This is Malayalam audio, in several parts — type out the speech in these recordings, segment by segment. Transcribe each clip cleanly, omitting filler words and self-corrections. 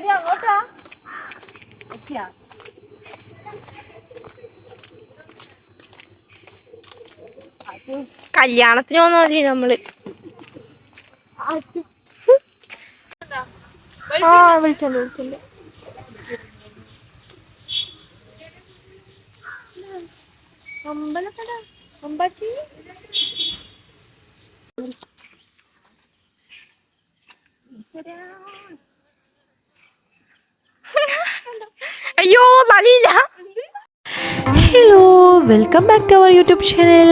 അങ്ങോട്ടാ കല്യാണത്തിന് വന്നാ മതി നമ്മള്. വിളിച്ചോണ്ട് അമ്പലക്കട അമ്പാച്ചി അയ്യോ നലിയില്ല. Hello, welcome back to our YouTube channel.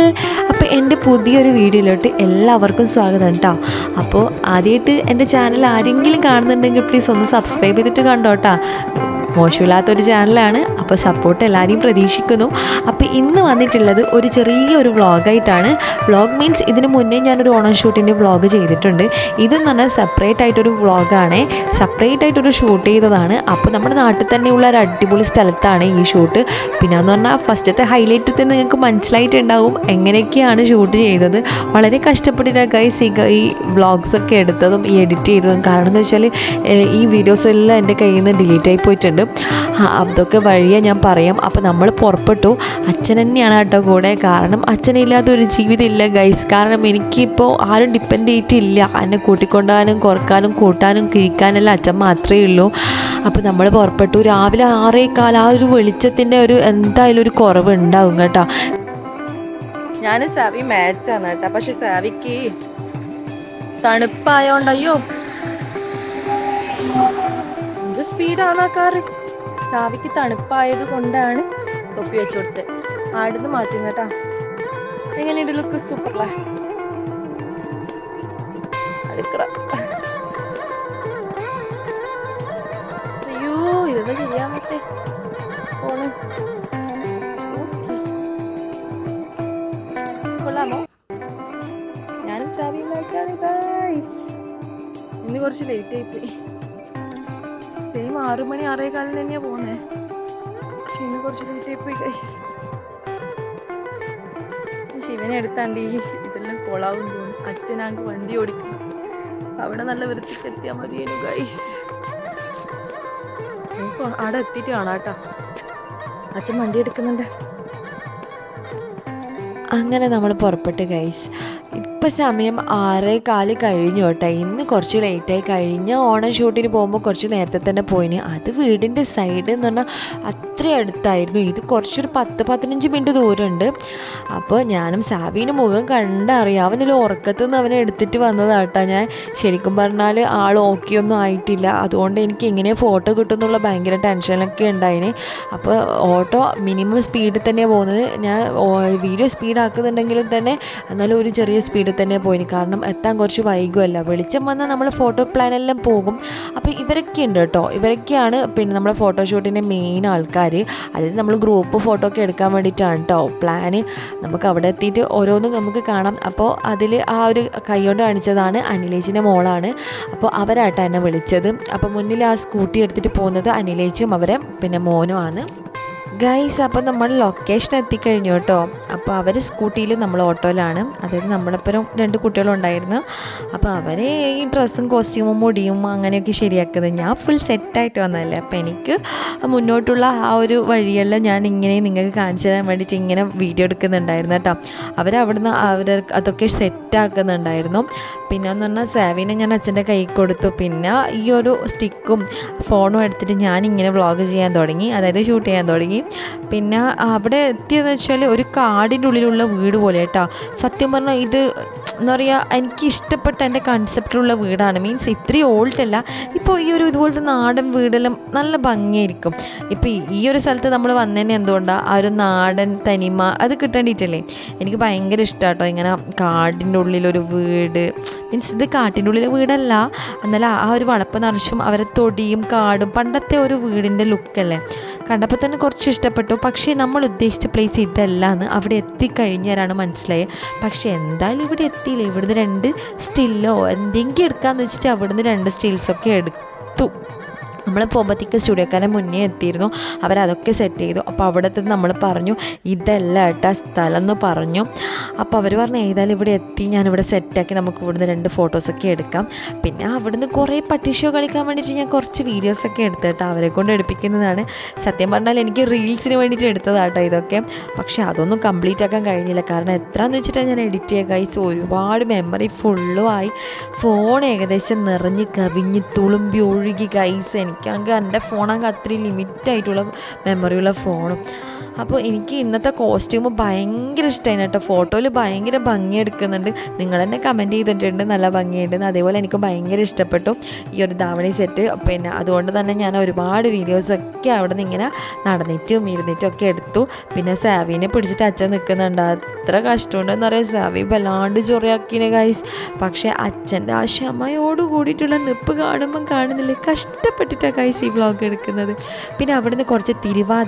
അപ്പോൾ എൻ്റെ പുതിയൊരു വീഡിയോയിലോട്ട് എല്ലാവർക്കും സ്വാഗതം കേട്ടോ. അപ്പോൾ ആദ്യമായിട്ട് എൻ്റെ ചാനൽ ആരെങ്കിലും കാണുന്നുണ്ടെങ്കിൽ പ്ലീസ് ഒന്ന് സബ്സ്ക്രൈബ് ചെയ്തിട്ട് കണ്ടോ കേട്ടോ. മോശമില്ലാത്തൊരു ചാനലാണ്, അപ്പോൾ സപ്പോർട്ട് എല്ലാവരെയും പ്രതീക്ഷിക്കുന്നു. അപ്പോൾ ഇന്ന് വന്നിട്ടുള്ളത് ഒരു ചെറിയൊരു വ്ളോഗായിട്ടാണ്. വ്ളോഗ് മീൻസ് ഇതിന് മുന്നേ ഞാനൊരു ഓണം ഷൂട്ടിൻ്റെ വ്ളോഗ് ചെയ്തിട്ടുണ്ട്. ഇതെന്ന് പറഞ്ഞാൽ സെപ്പറേറ്റ് ആയിട്ടൊരു വ്ളോഗാണ്, സെപ്പറേറ്റ് ആയിട്ടൊരു ഷൂട്ട് ചെയ്തതാണ്. അപ്പോൾ നമ്മുടെ നാട്ടിൽ തന്നെയുള്ള ഒരു അടിപൊളി സ്ഥലത്താണ് ഈ ഷൂട്ട്. പിന്നെ എന്ന് പറഞ്ഞാൽ ഫസ്റ്റത്തെ ഹൈലൈറ്റ് തന്നെ നിങ്ങൾക്ക് മനസ്സിലായിട്ടുണ്ടാവും എങ്ങനെയൊക്കെയാണ് ഷൂട്ട് ചെയ്തത്. വളരെ കഷ്ടപ്പെട്ടിട്ടാണ് ഗൈസ് ഈ വ്ളോഗ്സൊക്കെ എടുത്തതും ഈ എഡിറ്റ് ചെയ്തതും. കാരണം എന്ന് വെച്ചാൽ ഈ വീഡിയോസ് എല്ലാം എൻ്റെ കയ്യിൽ നിന്ന് ഡിലീറ്റ് ആയി പോയിട്ടുണ്ട്. അതൊക്കെ വഴിയെ ഞാൻ പറയാം. അപ്പോൾ നമ്മൾ പുറപ്പെട്ടു. അച്ഛൻ തന്നെയാണ് കേട്ടോ കൂടെ. കാരണം അച്ഛനില്ലാത്തൊരു ജീവിതം ഇല്ല ഗൈസ്. കാരണം എനിക്കിപ്പോൾ ആരും ഡിപ്പെൻഡ് ചെയ്തിട്ടില്ല. എന്നെ കൂട്ടിക്കൊണ്ടുപോകാനും കുറക്കാനും കൂട്ടാനും കിഴിക്കാനെല്ലാം അച്ഛൻ മാത്രമേ ഉള്ളൂ. അപ്പോൾ നമ്മൾ പുറപ്പെട്ടു. രാവിലെ 6:15 ആ ഒരു വെളിച്ചത്തിൻ്റെ ഒരു എന്തായാലും ഒരു കുറവ് ഉണ്ടാവും കേട്ടോ. ഞാൻ സാവി മാച്ചാണ് കേട്ടോ. പക്ഷെ സാവിക്ക് തണുപ്പായോണ്ട് അയ്യോ എന്ത് സ്പീഡാണ് ആ കാറ്. സാവിക്ക് തണുപ്പായത് കൊണ്ടാണ് തൊപ്പി വെച്ചു കൊടുത്തത്. ആടുന്ന് മാറ്റും കേട്ടാ. എങ്ങനെയുണ്ട് ലുക്ക്? സൂപ്പർല്ലേ. അടുക്കള അയ്യോ ഇതൊന്ന് ചെയ്യാൻ പറ്റേ ഫോണ് കൊള്ളാമോ? ഞാനും സാവി ഇന്ന് കുറച്ച് ലേറ്റ് ആയിപ്പോയി. സെയിം 6 മണി 6:15 തന്നെയാ പോകുന്നേ. പക്ഷെ ഇന്ന് കുറച്ച് ലേറ്റ് ആയിപ്പോയി ഗൈസ്. ശിവനെ എടുത്താണ്ട് ഇതെല്ലാം കൊളാവും തോന്നും. അച്ഛനാങ്ക് വണ്ടി ഓടിക്കും. അവിടെ നല്ല വൃത്തിക്ക് എത്തിയാൽ മതിയേനു ഗൈസ്. നമുക്ക് അവിടെ എത്തിയിട്ട് കാണാം കേട്ടോ. അച്ഛൻ വണ്ടി എടുക്കുന്നുണ്ട്. അങ്ങനെ നമ്മൾ പുറപ്പെട്ട് ഗൈസ്. ഇപ്പം സമയം 6:15 കഴിഞ്ഞു കേട്ടോ. ഇന്ന് കുറച്ച് ലേറ്റായി. കഴിഞ്ഞ ഓണം ഷൂട്ടിന് പോകുമ്പോൾ കുറച്ച് നേരത്തെ തന്നെ പോയിന്. അത് വീടിൻ്റെ സൈഡ് എന്ന് പറഞ്ഞാൽ അത്ര അടുത്തായിരുന്നു. ഇത് കുറച്ചൊരു 10-15 മിനിറ്റ് ദൂരമുണ്ട്. അപ്പോൾ ഞാനും സാവീന് മുഖം കണ്ടറിയാം. അവനിൽ ഉറക്കത്തു നിന്ന് അവനെ എടുത്തിട്ട് വന്നതാട്ടോ ഞാൻ. ശരിക്കും പറഞ്ഞാൽ ആൾ ഓക്കെയൊന്നും ആയിട്ടില്ല. അതുകൊണ്ട് എനിക്ക് എങ്ങനെ ഫോട്ടോ കിട്ടുമെന്നുള്ള ഭയങ്കര ടെൻഷനൊക്കെ ഉണ്ടായിന്. അപ്പോൾ ഓട്ടോ മിനിമം സ്പീഡിൽ തന്നെയാണ് പോകുന്നത്. ഞാൻ വീഡിയോ സ്പീഡാക്കുന്നുണ്ടെങ്കിലും തന്നെ എന്നാലും ഒരു ചെറിയ സ്പീഡിൽ തന്നെ പോയിന്. കാരണം എത്താൻ കുറച്ച് വൈകുമല്ല. വെളിച്ചം വന്നാൽ നമ്മൾ ഫോട്ടോ പ്ലാനെല്ലാം പോകും. അപ്പോൾ ഇവരൊക്കെ ഉണ്ട് കേട്ടോ. ഇവരൊക്കെയാണ് പിന്നെ നമ്മുടെ ഫോട്ടോഷൂട്ടിൻ്റെ മെയിൻ ആൾക്കാർ. അതായത് നമ്മൾ ഗ്രൂപ്പ് ഫോട്ടോ ഒക്കെ എടുക്കാൻ വേണ്ടിയിട്ടാണ് കേട്ടോ പ്ലാന്. നമുക്ക് അവിടെ എത്തിയിട്ട് ഓരോന്നും നമുക്ക് കാണാം. അപ്പോൾ അതിൽ ആ ഒരു കൈകൊണ്ട് കാണിച്ചതാണ് അനിലേച്ചിൻ്റെ മോളാണ്. അപ്പോൾ അവരാട്ടോ എന്നെ വിളിച്ചത്. അപ്പോൾ മുന്നിൽ ആ സ്കൂട്ടി എടുത്തിട്ട് പോകുന്നത് അനിലേച്ചും അവരെ പിന്നെ മോനുമാണ് ഗൈസ്. അപ്പോൾ നമ്മൾ ലൊക്കേഷൻ എത്തിക്കഴിഞ്ഞു കേട്ടോ. അപ്പോൾ അവർ സ്കൂട്ടിയിൽ നമ്മൾ ഓട്ടോയിലാണ്. അതായത് നമ്മളെപ്പുറം 2 കുട്ടികളുണ്ടായിരുന്നു. അപ്പോൾ അവരെ ഈ ഡ്രസ്സും കോസ്റ്റ്യൂമും മുടിയും അങ്ങനെയൊക്കെ ശരിയാക്കുന്നത്. ഞാൻ ഫുൾ സെറ്റായിട്ട് വന്നതല്ലേ. അപ്പോൾ എനിക്ക് മുന്നോട്ടുള്ള ആ ഒരു വഴിയെല്ലാം ഞാൻ ഇങ്ങനെ നിങ്ങൾക്ക് കാണിച്ചു തരാൻ വേണ്ടിയിട്ട് ഇങ്ങനെ വീഡിയോ എടുക്കുന്നുണ്ടായിരുന്നു കേട്ടോ. അവരവിടുന്ന് അതൊക്കെ സെറ്റാക്കുന്നുണ്ടായിരുന്നു. പിന്നെ എന്ന് പറഞ്ഞാൽ സാവിനെ ഞാൻ അച്ഛൻ്റെ കൈ കൊടുത്തു. പിന്നെ ഈ ഒരു സ്റ്റിക്കും ഫോണും എടുത്തിട്ട് ഞാനിങ്ങനെ വ്ളോഗ് ചെയ്യാൻ തുടങ്ങി, അതായത് ഷൂട്ട് ചെയ്യാൻ തുടങ്ങി. പിന്നെ അവിടെ എത്തിയതെന്ന് വെച്ചാൽ ഒരു കാടിൻ്റെ ഉള്ളിലുള്ള വീട് പോലെ കേട്ടോ. സത്യം പറഞ്ഞാൽ ഇത് എന്താ പറയുക, എനിക്ക് ഇഷ്ടപ്പെട്ട എൻ്റെ കൺസെപ്റ്റിലുള്ള വീടാണ്. മീൻസ് ഇത്രയും ഓൾഡല്ല. ഇപ്പോൾ ഈ ഒരു ഇതുപോലത്തെ നാടൻ വീടെല്ലാം നല്ല ഭംഗിയായിരിക്കും. ഇപ്പോൾ ഈ ഒരു സ്ഥലത്ത് നമ്മൾ വന്നതന്നെ എന്തുകൊണ്ടാണ് ആ ഒരു നാടൻ തനിമ അത് കിട്ടേണ്ടിയിട്ടല്ലേ. എനിക്ക് ഭയങ്കര ഇഷ്ടമാട്ടോ ഇങ്ങനെ കാടിൻ്റെ ഉള്ളിലൊരു വീട്. മീൻസ് ഇത് കാട്ടിൻ്റെ ഉള്ളിലെ വീടല്ല, എന്നാലും ആ ഒരു വളപ്പ് നിറച്ചും അവരെ തൊടിയും കാടും പണ്ടത്തെ ഒരു വീടിൻ്റെ ലുക്കല്ലേ. കണ്ടപ്പോൾ തന്നെ കുറച്ച് ഇഷ്ടപ്പെട്ടു. പക്ഷേ നമ്മൾ ഉദ്ദേശിച്ച പ്ലേസ് ഇതല്ലാന്ന് അവിടെ എത്തിക്കഴിഞ്ഞാലാണ് മനസ്സിലായത്. പക്ഷേ എന്തായാലും ഇവിടെ എത്തിയില്ല. ഇവിടുന്ന് 2 സ്റ്റില്ലോ എന്തെങ്കിലും എടുക്കാമെന്ന് വെച്ചിട്ട് അവിടുന്ന് 2 സ്റ്റിൽസൊക്കെ എടുത്തു. നമ്മൾ പോകുമ്പോഴത്തേക്ക് സ്റ്റുഡിയോക്കാരൻ മുന്നേ എത്തിയിരുന്നു, അവരതൊക്കെ സെറ്റ് ചെയ്തു. അപ്പോൾ അവിടുത്തെ നമ്മൾ പറഞ്ഞു ഇതല്ല ഏട്ടാ സ്ഥലം എന്ന് പറഞ്ഞു. അപ്പോൾ അവർ പറഞ്ഞു ഏതായാലും ഇവിടെ എത്തി, ഞാനിവിടെ സെറ്റാക്കി, നമുക്ക് ഇവിടുന്ന് 2 ഫോട്ടോസൊക്കെ എടുക്കാം. പിന്നെ അവിടുന്ന് കുറേ പട്ടിഷോ കളിക്കാൻ വേണ്ടിയിട്ട് ഞാൻ കുറച്ച് വീഡിയോസൊക്കെ എടുത്തിട്ട് അവരെ കൊണ്ട് എടുപ്പിക്കുന്നതാണ്. സത്യം പറഞ്ഞാൽ എനിക്ക് റീൽസിന് വേണ്ടിയിട്ട് എടുത്തതാട്ടോ ഇതൊക്കെ. പക്ഷേ അതൊന്നും കംപ്ലീറ്റ് ആക്കാൻ കഴിഞ്ഞില്ല, കാരണം എത്രയെന്ന് വെച്ചിട്ടാണ് ഞാൻ എഡിറ്റ് ചെയ്യുക ഗൈസ്. ഒരുപാട് മെമ്മറി ഫുള്ളും ആയി, ഫോൺ ഏകദേശം നിറഞ്ഞ് കവിഞ്ഞ് തുളുമ്പി ഒഴുകി ഗൈസ്. എനിക്കാണെങ്കിൽ എൻ്റെ ഫോണാണെങ്കിൽ അത്രയും ലിമിറ്റായിട്ടുള്ള മെമ്മറിയുള്ള ഫോണും. അപ്പോൾ എനിക്ക് ഇന്നത്തെ കോസ്റ്റ്യൂം ഭയങ്കര ഇഷ്ടമായി കേട്ടോ. ഫോട്ടോയിൽ ഭയങ്കര ഭംഗി എടുക്കുന്നുണ്ട്, നിങ്ങൾ തന്നെ കമൻറ്റ് ചെയ്തിട്ടുണ്ട് നല്ല ഭംഗിയുണ്ടെന്ന്. അതേപോലെ എനിക്ക് ഭയങ്കര ഇഷ്ടപ്പെട്ടു ഈ ഒരു ധാവണി സെറ്റ്. പിന്നെ അതുകൊണ്ട് തന്നെ ഞാൻ ഒരുപാട് വീഡിയോസൊക്കെ അവിടെ നിന്ന് ഇങ്ങനെ നടന്നിട്ടും ഇരുന്നിട്ടും ഒക്കെ എടുത്തു. പിന്നെ സാവീനെ പിടിച്ചിട്ട് അച്ഛൻ നിൽക്കുന്നുണ്ട്, അത്ര കഷ്ടമുണ്ടെന്ന് പറയാം. സാവി വല്ലാണ്ട് ചൊറിയാക്കിനെ ഗൈസ്. പക്ഷേ അച്ഛൻ്റെ ആ ക്ഷമയോട് കൂടിയിട്ടുള്ള നിപ്പ് കാണുമ്പം കാണുന്നില്ല, കഷ്ടപ്പെട്ടിട്ടാണ് ഗൈസ് ഈ വ്ളോഗ് എടുക്കുന്നത്. പിന്നെ അവിടുന്ന് കുറച്ച്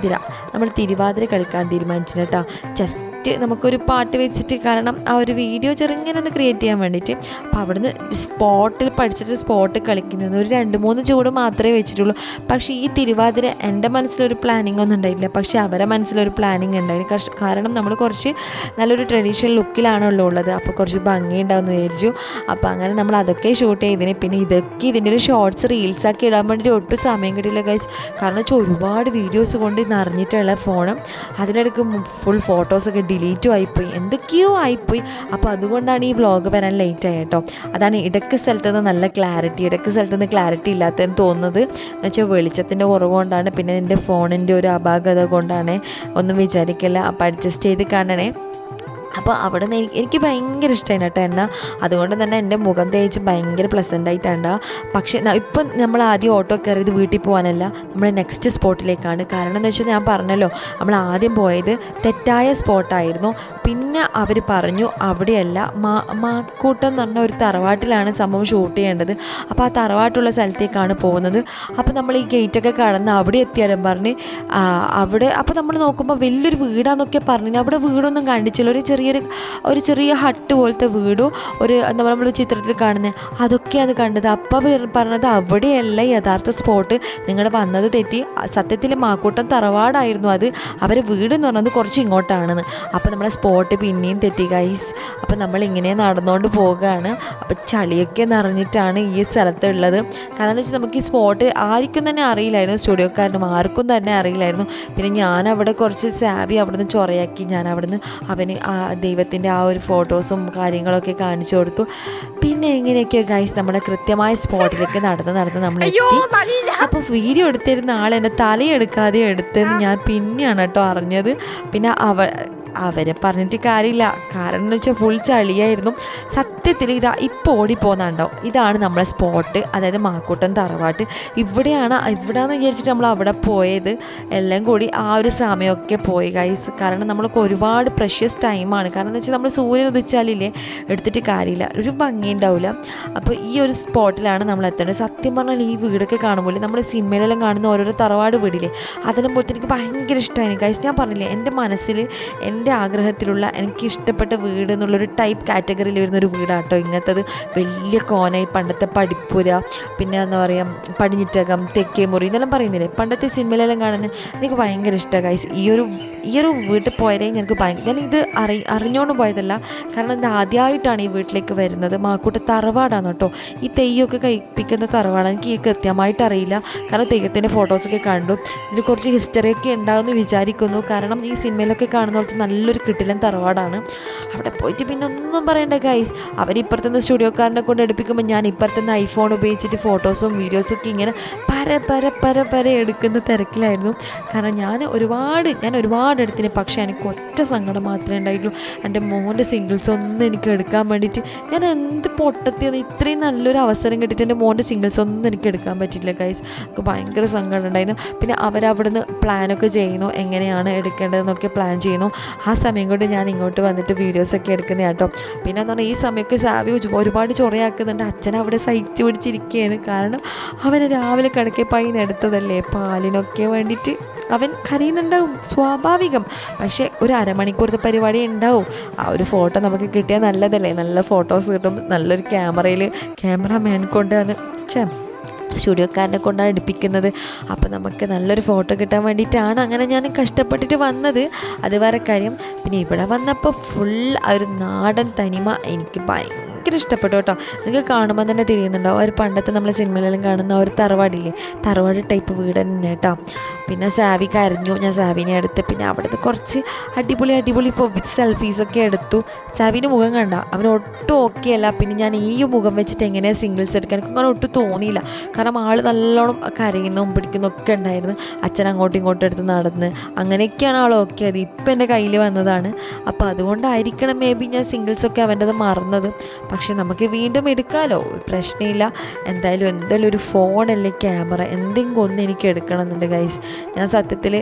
നമ്മൾ തിരുവാതിര കളിക്കാൻ തീരുമാനിച്ചു കേട്ടോ. ജസ്റ്റ് നമുക്കൊരു പാട്ട് വെച്ചിട്ട്, കാരണം ആ ഒരു വീഡിയോ ചെറുങ്ങനെ ഒന്ന് ക്രിയേറ്റ് ചെയ്യാൻ വേണ്ടിയിട്ട്. അപ്പോൾ അവിടുന്ന് സ്പോട്ടിൽ പഠിച്ചിട്ട് സ്പോട്ട് കളിക്കുന്നത് ഒരു 2-3 ചൂട് മാത്രമേ വെച്ചിട്ടുള്ളൂ. പക്ഷേ ഈ തിരുവാതിര എൻ്റെ മനസ്സിലൊരു പ്ലാനിങ് ഒന്നും ഉണ്ടായില്ല, പക്ഷേ അവരെ മനസ്സിലൊരു പ്ലാനിങ് ഉണ്ടായിരുന്നു. കാരണം നമ്മൾ കുറച്ച് നല്ലൊരു ട്രഡീഷണൽ ലുക്കിലാണല്ലോ ഉള്ളത്, അപ്പോൾ കുറച്ച് ഭംഗി ഉണ്ടാവുമെന്ന് വിചാരിച്ചു. അപ്പോൾ അങ്ങനെ നമ്മൾ അതൊക്കെ ഷൂട്ട് ചെയ്തിന്. പിന്നെ ഇതിൻ്റെ ഒരു ഷോർട്സ് റീൽസാക്കി ഇടാൻ വേണ്ടിയിട്ട് ഒട്ടും സമയം കിട്ടിയില്ല ഗൈസ്. കാരണം വെച്ചാൽ ഒരുപാട് വീഡിയോസ് കൊണ്ട് നിറഞ്ഞിട്ടുള്ള ഫോണും അതിനിടയ്ക്ക് ഫുൾ ഫോട്ടോസൊക്കെ ഡിലീറ്റും ആയിപ്പോയി, എന്തൊക്കെയോ ആയിപ്പോയി. അപ്പോൾ അതുകൊണ്ടാണ് ഈ വ്ളോഗ് വരാൻ ലേറ്റായി കേട്ടോ. അതാണ് ഇടയ്ക്ക് സ്ഥലത്തുനിന്ന് നല്ല ക്ലാരിറ്റി, ഇടയ്ക്ക് സ്ഥലത്തുനിന്ന് ക്ലാരിറ്റി ഇല്ലാത്തതെന്ന് തോന്നുന്നത്. എന്ന് വെച്ചാൽ വെളിച്ചത്തിൻ്റെ കുറവ് കൊണ്ടാണ്, പിന്നെ എൻ്റെ ഫോണിൻ്റെ ഒരു അപാകത കൊണ്ടാണ്, ഒന്നും വിചാരിക്കില്ല. അപ്പോൾ അഡ്ജസ്റ്റ് ചെയ്ത് കാണണേ. അപ്പോൾ അവിടെ നിന്ന് എനിക്ക് ഭയങ്കര ഇഷ്ടമായി കേട്ടോ എണ്ണ. അതുകൊണ്ട് തന്നെ എൻ്റെ മുഖം തേച്ച് ഭയങ്കര പ്ലസൻ്റ് ആയിട്ടുണ്ട്. പക്ഷേ ഇപ്പം നമ്മൾ ആദ്യം ഓട്ടോ കയറിയത് വീട്ടിൽ പോകാനല്ല, നമ്മൾ നെക്സ്റ്റ് സ്പോട്ടിലേക്കാണ്. കാരണം എന്ന് വെച്ചാൽ ഞാൻ പറഞ്ഞല്ലോ, നമ്മൾ ആദ്യം പോയത് തെറ്റായ സ്പോട്ടായിരുന്നു. പിന്നെ അവർ പറഞ്ഞു അവിടെയല്ല, മാക്കൂട്ടം എന്ന് പറഞ്ഞ ഒരു തറവാട്ടിലാണ് സംഭവം ഷൂട്ട് ചെയ്യേണ്ടത്. അപ്പോൾ ആ തറവാട്ടുള്ള സ്ഥലത്തേക്കാണ് പോകുന്നത്. അപ്പോൾ നമ്മൾ ഈ ഗേറ്റൊക്കെ കടന്ന് അവിടെ എത്തിയാലും പറഞ്ഞ് അവിടെ. അപ്പോൾ നമ്മൾ നോക്കുമ്പോൾ വലിയൊരു വീടാന്നൊക്കെ പറഞ്ഞു, അവിടെ വീടൊന്നും കണ്ടിച്ചില്ല. ഒരു ചെറിയ ഹട്ട് പോലത്തെ വീടും നമ്മൾ ചിത്രത്തിൽ കാണുന്നത് അതൊക്കെയാണ് കണ്ടത്. അപ്പം പറഞ്ഞത് അവിടെയല്ല യഥാർത്ഥ സ്പോട്ട്, നിങ്ങൾ വന്നത് തെറ്റി. സത്യത്തിൽ മാക്കൂട്ടം തറവാടായിരുന്നു അത്, അവരെ വീട് എന്ന് പറഞ്ഞത് കുറച്ച് ഇങ്ങോട്ടാണെന്ന്. അപ്പോൾ നമ്മളെ സ്പോട്ട് പിന്നെയും തെറ്റി ഗൈസ്. അപ്പോൾ നമ്മളിങ്ങനെ നടന്നുകൊണ്ട് പോവുകയാണ്. അപ്പോൾ ചളിയൊക്കെ നിറഞ്ഞിട്ടാണ് ഈ സ്ഥലത്തുള്ളത്. കാരണം എന്ന് വെച്ചാൽ നമുക്ക് ഈ സ്പോട്ട് ആർക്കും തന്നെ അറിയില്ലായിരുന്നു, സ്റ്റുഡിയോക്കാരനും ആർക്കും തന്നെ അറിയില്ലായിരുന്നു. പിന്നെ ഞാനവിടെ കുറച്ച് സാവി അവിടെ നിന്ന് ചൊറയാക്കി, ഞാൻ അവിടെ നിന്ന് അവന് ദൈവത്തിൻ്റെ ആ ഒരു ഫോട്ടോസും കാര്യങ്ങളൊക്കെ കാണിച്ചു കൊടുത്തു. പിന്നെ എങ്ങനെയൊക്കെയോ ഗൈസ് നമ്മുടെ കൃത്യമായ സ്പോട്ടിലേക്ക് നടന്ന് നമ്മൾ എത്തി. അപ്പോൾ വീഡിയോ എടുത്തിരുന്ന ആളെന്നെ തലയെടുക്കാതെ എടുത്തതെന്ന് ഞാൻ പിന്നെയാണ് കേട്ടോ അറിഞ്ഞത്. പിന്നെ അവരെ പറഞ്ഞിട്ട് കാര്യമില്ല, കാരണം എന്ന് വെച്ചാൽ ഫുൾ ചളിയായിരുന്നു. സത്യത്തിൽ ഇപ്പോൾ ഓടിപ്പോകുന്നുണ്ടോ, ഇതാണ് നമ്മളെ സ്പോട്ട്, അതായത് മാക്കൂട്ടം തറവാട്ട്. ഇവിടെയാണെന്ന് വിചാരിച്ചിട്ട് നമ്മൾ അവിടെ പോയത്. എല്ലാം കൂടി ആ ഒരു സമയമൊക്കെ പോയി ഗൈസ്. കാരണം നമ്മൾക്ക് ഒരുപാട് പ്രഷ്യസ് ടൈമാണ്. കാരണം എന്ന് വെച്ചാൽ നമ്മൾ സൂര്യൻ ഉദിച്ചാലില്ലേ എടുത്തിട്ട് കാര്യമില്ല, ഒരു ഭംഗി ഉണ്ടാവില്ല. അപ്പോൾ ഈ ഒരു സ്പോട്ടിലാണ് നമ്മൾ എത്തേണ്ടത്. സത്യം പറഞ്ഞാൽ ഈ വീടൊക്കെ കാണുമ്പോൾ നമ്മൾ സിനിമയിലെല്ലാം കാണുന്ന ഓരോരോ തറവാട് വീടില്ലേ, അതെല്ലാം പോലത്തെ എനിക്ക് ഭയങ്കര ഇഷ്ടമായി ഗൈസ്. ഞാൻ പറഞ്ഞില്ലേ, എൻ്റെ മനസ്സിൽ എൻ്റെ ആഗ്രഹത്തിലുള്ള എനിക്ക് ഇഷ്ടപ്പെട്ട വീട് എന്നുള്ളൊരു ടൈപ്പ് കാറ്റഗറിയിൽ വരുന്നൊരു വീടാട്ടോ ഇങ്ങനത്തത്. വലിയ കോനായി പണ്ടത്തെ പടിപ്പുര, പിന്നെ എന്താ പറയുക പടിഞ്ഞിറ്റകം, തെക്കേ മുറി എന്നെല്ലാം പറയുന്നില്ലേ പണ്ടത്തെ സിനിമയിലെല്ലാം കാണുന്നത്, എനിക്ക് ഭയങ്കര ഇഷ്ടമാണ് ഗൈസ്. ഈ ഒരു വീട്ടിൽ പോയാലേ എനിക്ക് ഞാനിത് അറിഞ്ഞുകൊണ്ട് പോയതല്ല, കാരണം ഇത് ആദ്യമായിട്ടാണ് ഈ വീട്ടിലേക്ക് വരുന്നത്. മാക്കൂട്ട തറവാടാണ് കേട്ടോ, ഈ തെയ്യമൊക്കെ കഴിപ്പിക്കുന്ന തറവാടാണ്. എനിക്ക് കൃത്യമായിട്ട് അറിയില്ല, കാരണം തെയ്യത്തിൻ്റെ ഫോട്ടോസൊക്കെ കണ്ടു. ഇതിൽ കുറച്ച് ഹിസ്റ്ററിയൊക്കെ ഉണ്ടാകുമെന്ന് വിചാരിക്കുന്നു, കാരണം ഈ സിനിമയിലൊക്കെ കാണുന്ന പോലത്തെ നല്ലൊരു കിട്ടിലൻ തറവാടാണ്. അവിടെ പോയിട്ട് പിന്നെ ഒന്നും പറയണ്ട ഗൈസ്. അവരിപ്പുറത്തുനിന്ന് സ്റ്റുഡിയോക്കാരനെ കൊണ്ട് എടുപ്പിക്കുമ്പോൾ ഞാൻ ഇപ്പുറത്തുനിന്ന് ഐഫോൺ ഉപയോഗിച്ചിട്ട് ഫോട്ടോസും വീഡിയോസൊക്കെ ഇങ്ങനെ പര എടുക്കുന്ന തിരക്കിലായിരുന്നു. കാരണം ഞാൻ ഒരുപാട് എടുത്തിന്, പക്ഷേ എനിക്ക് ഒറ്റ സങ്കടം മാത്രമേ ഉണ്ടായിട്ടുള്ളൂ. എൻ്റെ മോൻ്റെ സിംഗിൾസ് ഒന്നും എനിക്ക് എടുക്കാൻ വേണ്ടിയിട്ട് ഞാൻ എന്ത് പൊട്ടത്തിയെന്ന്, ഇത്രയും നല്ലൊരു അവസരം കിട്ടിയിട്ട് എൻ്റെ മോൻ്റെ സിംഗിൾസ് ഒന്നും എനിക്ക് എടുക്കാൻ പറ്റിയില്ല ഗൈസ്. എനിക്ക് ഭയങ്കര സങ്കടം ഉണ്ടായിരുന്നു. പിന്നെ അവരവിടുന്ന് പ്ലാനൊക്കെ ചെയ്യുന്നു, എങ്ങനെയാണ് എടുക്കേണ്ടതെന്നൊക്കെ പ്ലാൻ ചെയ്യുന്നു. ആ സമയം കൊണ്ട് ഞാൻ ഇങ്ങോട്ട് വന്നിട്ട് വീഡിയോസൊക്കെ എടുക്കുന്ന കേട്ടോ. പിന്നെ എന്ന് പറഞ്ഞാൽ ഈ സമയമൊക്കെ സാവി ഒരുപാട് ചൊറയാക്കുന്നുണ്ട്. അച്ഛൻ അവിടെ സഹിച്ച് പിടിച്ചിരിക്കുകയാണ്, കാരണം അവന് രാവിലെ കിടക്കപ്പായി എടുത്തതല്ലേ പാലിനൊക്കെ വേണ്ടിയിട്ട് അവൻ കരയുന്നുണ്ടാവും, സ്വാഭാവികം. പക്ഷേ ഒരു അരമണിക്കൂറത്തെ പരിപാടി ഉണ്ടാവും. ആ ഒരു ഫോട്ടോ നമുക്ക് കിട്ടിയാൽ നല്ലതല്ലേ, നല്ല ഫോട്ടോസ് കിട്ടും. നല്ലൊരു ക്യാമറമാൻ കൊണ്ട് സ്റ്റുഡിയോക്കാരനെ കൊണ്ടാണ് എടുപ്പിക്കുന്നത്. അപ്പോൾ നമുക്ക് നല്ലൊരു ഫോട്ടോ കിട്ടാൻ വേണ്ടിയിട്ടാണ് അങ്ങനെ ഞാൻ കഷ്ടപ്പെട്ടിട്ട് വന്നത്. അത് വേറെ കാര്യം. പിന്നെ ഇവിടെ വന്നപ്പോൾ ഫുൾ ആ ഒരു നാടൻ തനിമ എനിക്ക് ഭയങ്കര ഇഷ്ടപ്പെട്ടു കേട്ടോ. നിങ്ങൾക്ക് കാണുമ്പോൾ തന്നെ തിരിയുന്നുണ്ടാവും ഒരു പണ്ടത്തെ നമ്മളെ സിനിമയിലെല്ലാം കാണുന്ന ഒരു തറവാടില്ലേ, തറവാട് ടൈപ്പ് വീട് തന്നെ കേട്ടോ. പിന്നെ സാവി കരഞ്ഞു, ഞാൻ സാവിനെ എടുത്ത് പിന്നെ അവിടുത്തെ കുറച്ച് അടിപൊളി സെൽഫീസൊക്കെ എടുത്തു. സാവിൻ്റെ മുഖം കണ്ട അവൻ ഒട്ടും ഓക്കെ അല്ല. പിന്നെ ഞാൻ ഈ മുഖം വെച്ചിട്ട് എങ്ങനെയാണ് സിംഗിൾസ് എടുക്കാൻ എനിക്ക് അങ്ങനെ ഒട്ടും തോന്നിയില്ല. കാരണം ആൾ നല്ലോണം കരയുന്നതും പിടിക്കുന്നതൊക്കെ ഉണ്ടായിരുന്നു. അച്ഛൻ അങ്ങോട്ടും ഇങ്ങോട്ടും എടുത്ത് നടന്ന് അങ്ങനെയൊക്കെയാണ് ആൾ ഓക്കെ ആയത്. ഇപ്പം എൻ്റെ കയ്യിൽ വന്നതാണ്. അപ്പോൾ അതുകൊണ്ടായിരിക്കണം മേ ബി ഞാൻ സിംഗിൾസൊക്കെ അവൻ്റെത് മറന്നത്. പക്ഷെ നമുക്ക് വീണ്ടും എടുക്കാമല്ലോ, പ്രശ്നമില്ല. എന്തായാലും ഒരു ഫോണല്ലേ ക്യാമറ എന്തെങ്കിലും ഒന്ന് എനിക്ക് എടുക്കണം എന്നുണ്ട് ഗൈസ്. ഞാൻ സത്യത്തിൽ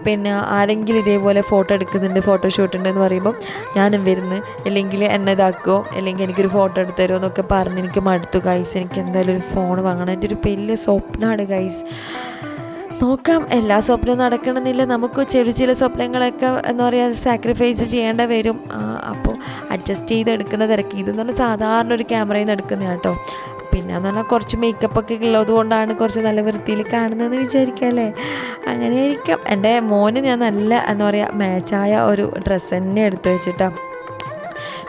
പിന്നെ ആരെങ്കിലും ഇതേപോലെ ഫോട്ടോ എടുക്കുന്നുണ്ട്, ഫോട്ടോഷൂട്ട് ഉണ്ടെന്ന് പറയുമ്പം ഞാനും വരുന്നു, അല്ലെങ്കിൽ എന്നെ ഇതാക്കുമോ അല്ലെങ്കിൽ എനിക്കൊരു ഫോട്ടോ എടുത്ത് തരുമോ എന്നൊക്കെ പറഞ്ഞ് എനിക്ക് മടുത്തു ഗൈസ്. എനിക്ക് എന്തായാലും ഒരു ഫോൺ വാങ്ങണം, എൻ്റെ ഒരു വലിയ സ്വപ്നമാണ് ഗൈസ്. നോക്കാം, എല്ലാ സ്വപ്നവും നടക്കണമെന്നില്ല. നമുക്ക് ചില സ്വപ്നങ്ങളൊക്കെ എന്താ പറയുക സാക്രിഫൈസ് ചെയ്യേണ്ട വരും. അപ്പോൾ അഡ്ജസ്റ്റ് ചെയ്ത് എടുക്കുന്ന തിരക്ക് ഇതെന്ന് പറഞ്ഞാൽ സാധാരണ ഒരു ക്യാമറയിൽ നിന്ന് എടുക്കുന്ന കേട്ടോ. പിന്നെ എന്ന് പറഞ്ഞാൽ കുറച്ച് മേക്കപ്പൊക്കെ ഉള്ളത് കൊണ്ടാണ് കുറച്ച് നല്ല വൃത്തിയിൽ കാണുന്നതെന്ന് വിചാരിക്കാം അല്ലേ. അങ്ങനെ ആയിരിക്കാം. എൻ്റെ മോന് ഞാൻ നല്ല എന്താ പറയുക മാച്ചായ ഒരു ഡ്രസ്സ് തന്നെ എടുത്തു വെച്ചിട്ടാണ്.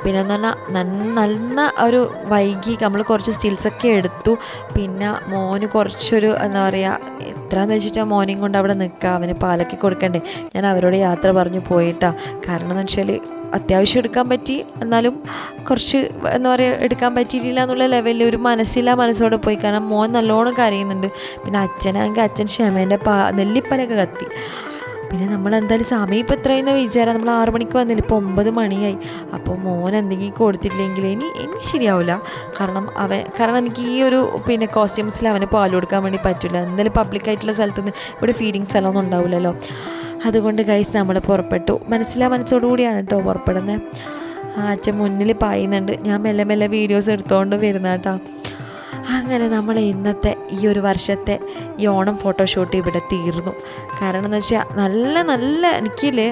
പിന്നെ എന്ന് പറഞ്ഞാൽ നല്ല ഒരു വൈകി നമ്മൾ കുറച്ച് സ്റ്റിൽസൊക്കെ എടുത്തു. പിന്നെ മോന് കുറച്ചൊരു എന്താ പറയുക എത്രയെന്ന് വെച്ചിട്ടാൽ മോനെയും കൊണ്ട് അവിടെ നിൽക്കുക, അവന് പാലൊക്കെ കൊടുക്കണ്ടേ. ഞാൻ അവരോട് യാത്ര പറഞ്ഞു പോയിട്ടാ. കാരണം എന്ന് വെച്ചാൽ അത്യാവശ്യം എടുക്കാൻ പറ്റി, എന്നാലും കുറച്ച് എന്താ പറയുക എടുക്കാൻ പറ്റിയിട്ടില്ല എന്നുള്ള ലെവലിൽ ഒരു മനസ്സോടെ പോയി. കാരണം മോൻ നല്ലോണം കരയുന്നുണ്ട്. പിന്നെ അച്ഛനാണെങ്കിൽ അച്ഛൻ ക്ഷമേൻ്റെ നെല്ലിപ്പലൊക്കെ കത്തി. പിന്നെ നമ്മൾ എന്തായാലും സമയം ഇപ്പോൾ എത്രയെന്ന് വിചാരം, നമ്മൾ 6 മണിക്ക് വന്നില്ല, ഇപ്പോൾ 9 മണിയായി. അപ്പോൾ മോൻ എന്തെങ്കിലും കൊടുത്തില്ലെങ്കിൽ ഇനി ശരിയാവില്ല. കാരണം എനിക്ക് ഈ ഒരു പിന്നെ കോസ്റ്റ്യൂംസിൽ അവന് പാൽ കൊടുക്കാൻ വേണ്ടി പറ്റില്ല. എന്തായാലും പബ്ലിക്കായിട്ടുള്ള സ്ഥലത്തുനിന്ന് ഇവിടെ ഫീഡിങ് സ്ഥലമൊന്നും ഉണ്ടാവില്ലല്ലോ. അതുകൊണ്ട് ഗൈസ് നമ്മൾ പുറപ്പെട്ടു. മനസ്സോടുകൂടിയാണ് കേട്ടോ പുറപ്പെടുന്നത്. അച്ഛൻ മുന്നിൽ പായുന്നുണ്ട്, ഞാൻ മെല്ലെ വീഡിയോസ് എടുത്തുകൊണ്ട് വരുന്ന കേട്ടോ. അങ്ങനെ നമ്മൾ ഇന്നത്തെ ഈ ഒരു വർഷത്തെ ഈ ഓണം ഫോട്ടോഷൂട്ട് ഇവിടെ തീർന്നു. കാരണം എന്ന് വെച്ചാൽ നല്ല എനിക്കില്ലേ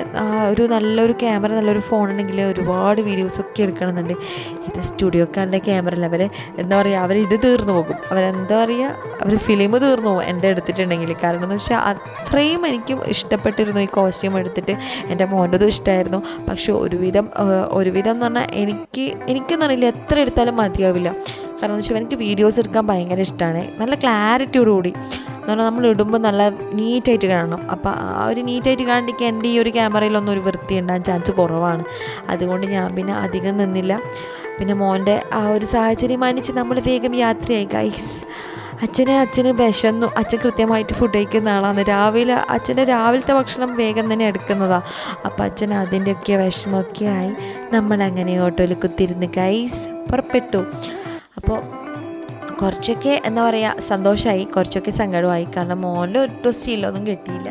ഒരു നല്ലൊരു ക്യാമറ നല്ലൊരു ഫോൺ ഉണ്ടെങ്കിൽ ഒരുപാട് വീഡിയോസൊക്കെ എടുക്കണമെന്നുണ്ട്. ഇത് സ്റ്റുഡിയോക്കാരുടെ ക്യാമറ അല്ല, എന്താ പറയുക അവരിത് തീർന്നു പോകും, അവരെന്താ പറയുക അവർ ഫിലിം തീർന്നു പോകും എൻ്റെ എടുത്തിട്ടുണ്ടെങ്കിൽ. കാരണം എന്ന് വെച്ചാൽ അത്രയും എനിക്കും ഇഷ്ടപ്പെട്ടിരുന്നു ഈ കോസ്റ്റ്യൂം എടുത്തിട്ട്. എൻ്റെ മോൻ്റെതും ഇഷ്ടമായിരുന്നു. പക്ഷെ ഒരുവിധം എന്ന് പറഞ്ഞാൽ എനിക്കെന്ന് അറിയില്ല എത്ര എടുത്താലും മതിയാവില്ല. കാരണം എന്ന് വെച്ചാൽ എനിക്ക് വീഡിയോസ് എടുക്കാൻ ഭയങ്കര ഇഷ്ടമാണ്, നല്ല ക്ലാരിറ്റിയോടുകൂടി. എന്ന് പറഞ്ഞാൽ നമ്മൾ ഇടുമ്പോൾ നല്ല നീറ്റായിട്ട് കാണണം. അപ്പോൾ ആ ഒരു നീറ്റായിട്ട് കാണണ്ടിക്ക് എൻ്റെ ഈ ഒരു ക്യാമറയിലൊന്നും ഒരു വൃത്തി ഉണ്ടാകാൻ ചാൻസ് കുറവാണ്. അതുകൊണ്ട് ഞാൻ പിന്നെ അധികം നിന്നില്ല. പിന്നെ മോൻ്റെ ആ ഒരു സാഹചര്യം മാനിച്ച് നമ്മൾ വേഗം യാത്രയായി ഗൈസ്. അച്ഛന് വിശന്നു. അച്ഛൻ കൃത്യമായിട്ട് ഫുഡ് കഴിക്കുന്ന ആളാണ്. അച്ഛൻ്റെ രാവിലത്തെ ഭക്ഷണം വേഗം തന്നെ എടുക്കുന്നതാണ്. അപ്പോൾ അച്ഛൻ അതിൻ്റെയൊക്കെ വിഷമമൊക്കെ ആയി നമ്മളങ്ങനെ ഓട്ടോയിൽ കുത്തിരുന്ന് ഗൈസ് പുറപ്പെട്ടു. അപ്പോൾ കുറച്ചൊക്കെ എന്താ പറയുക സന്തോഷമായി, കുറച്ചൊക്കെ സങ്കടമായി. കാരണം മോൻ്റെ ഒരു ഡ്രസ്സിലൊന്നും കിട്ടിയില്ല.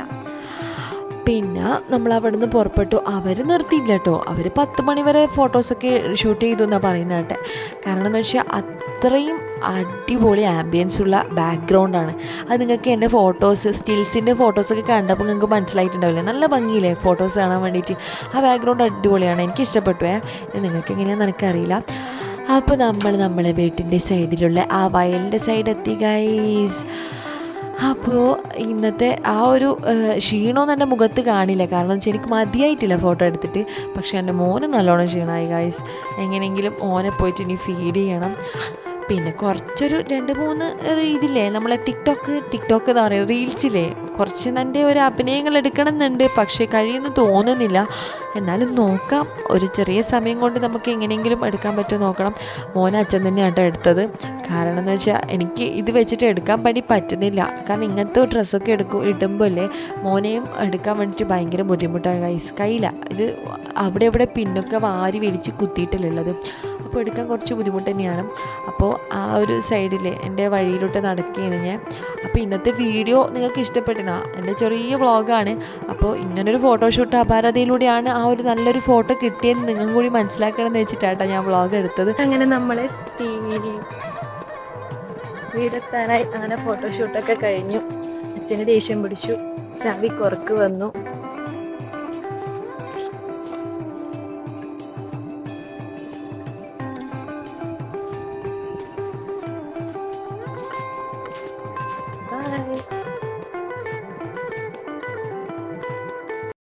പിന്നെ നമ്മൾ അവിടെ നിന്ന് പുറപ്പെട്ടു. അവർ നിർത്തിയില്ല കേട്ടോ, അവർ 10 മണി വരെ ഫോട്ടോസൊക്കെ ഷൂട്ട് ചെയ്തു എന്നാണ് പറയുന്നത് കേട്ടെ. കാരണം എന്ന് വെച്ചാൽ അത്രയും അടിപൊളി ആംബിയൻസ് ഉള്ള ബാക്ക്ഗ്രൗണ്ടാണ്. അത് നിങ്ങൾക്ക് എൻ്റെ സ്റ്റിൽസിൻ്റെ ഫോട്ടോസൊക്കെ കണ്ടപ്പോൾ നിങ്ങൾക്ക് മനസ്സിലായിട്ടുണ്ടാവില്ലേ, നല്ല ഭംഗിയില്ലേ ഫോട്ടോസ് കാണാൻ വേണ്ടിയിട്ട്. ആ ബാക്ക്ഗ്രൗണ്ട് അടിപൊളിയാണ്, എനിക്ക് ഇഷ്ടപ്പെട്ടു. നിങ്ങൾക്ക് എങ്ങനെയാണെന്ന് എനിക്കറിയില്ല. അപ്പോൾ നമ്മളെ വീട്ടിൻ്റെ സൈഡിലുള്ള ആ വയലിൻ്റെ സൈഡ് എത്തി ഗൈസ്. അപ്പോൾ ഇന്നത്തെ ആ ഒരു ക്ഷീണമൊന്നും എൻ്റെ മുഖത്ത് കാണില്ല. കാരണം വെച്ചാൽ എനിക്ക് മതിയായിട്ടില്ല ഫോട്ടോ എടുത്തിട്ട്. പക്ഷേ എൻ്റെ മോന് നല്ലോണം ക്ഷീണമായി ഗൈസ്. എങ്ങനെയെങ്കിലും മോനെ പോയിട്ട് ഇനി ഫീഡ് ചെയ്യണം. പിന്നെ കുറച്ചൊരു 2-3 ഇതില്ലേ നമ്മളെ ടിക്ടോക്ക് എന്ന് പറയുക റീൽസില്ലേ, കുറച്ച് എൻ്റെ ഒരു അഭിനയങ്ങൾ എടുക്കണം എന്നുണ്ട്. പക്ഷേ കഴിയുമെന്ന് തോന്നുന്നില്ല. എന്നാലും നോക്കാം, ഒരു ചെറിയ സമയം കൊണ്ട് നമുക്ക് എങ്ങനെയെങ്കിലും എടുക്കാൻ പറ്റുമോ നോക്കണം. മോനെ അച്ഛൻ തന്നെയാണ് എടുത്തത്. കാരണം എന്ന് വെച്ചാൽ എനിക്ക് ഇത് വെച്ചിട്ട് എടുക്കാൻ വേണ്ടി പറ്റുന്നില്ല. കാരണം ഇങ്ങനത്തെ ഡ്രസ്സൊക്കെ ഇടുമ്പോൾ അല്ലേ മോനെയും എടുക്കാൻ വേണ്ടിയിട്ട് ഭയങ്കര ബുദ്ധിമുട്ടാണ് ഗൈസ്. കയ്യില്ല, ഇത് അവിടെ പിന്നൊക്കെ വാരി വലിച്ച് കുത്തിയിട്ടല്ലുള്ളത്. അപ്പോൾ എടുക്കാൻ കുറച്ച് ബുദ്ധിമുട്ട് തന്നെയാണ്. അപ്പോൾ ആ ഒരു സൈഡിൽ എൻ്റെ വഴിയിലോട്ട് നടക്കുകയാണ് ഞാൻ. അപ്പോൾ ഇന്നത്തെ വീഡിയോ നിങ്ങൾക്ക് ഇഷ്ടപ്പെട്ടിനാ, എൻ്റെ ചെറിയ വ്ളോഗാണ്. അപ്പോൾ ഇങ്ങനൊരു ഫോട്ടോഷൂട്ട് അപാരതയിലൂടെയാണ് ആ ഒരു നല്ലൊരു ഫോട്ടോ കിട്ടിയെന്ന് നിങ്ങളും കൂടി മനസ്സിലാക്കണമെന്ന് വെച്ചിട്ടാണ് ഞാൻ വ്ളോഗ് എടുത്തത്. അങ്ങനെ നമ്മൾ വീടെത്താനായി. അങ്ങനെ ഫോട്ടോഷൂട്ടൊക്കെ കഴിഞ്ഞു. അച്ഛന് ദേഷ്യം പിടിച്ചു, സാവി കുറക്ക് വന്നു. ബൈ.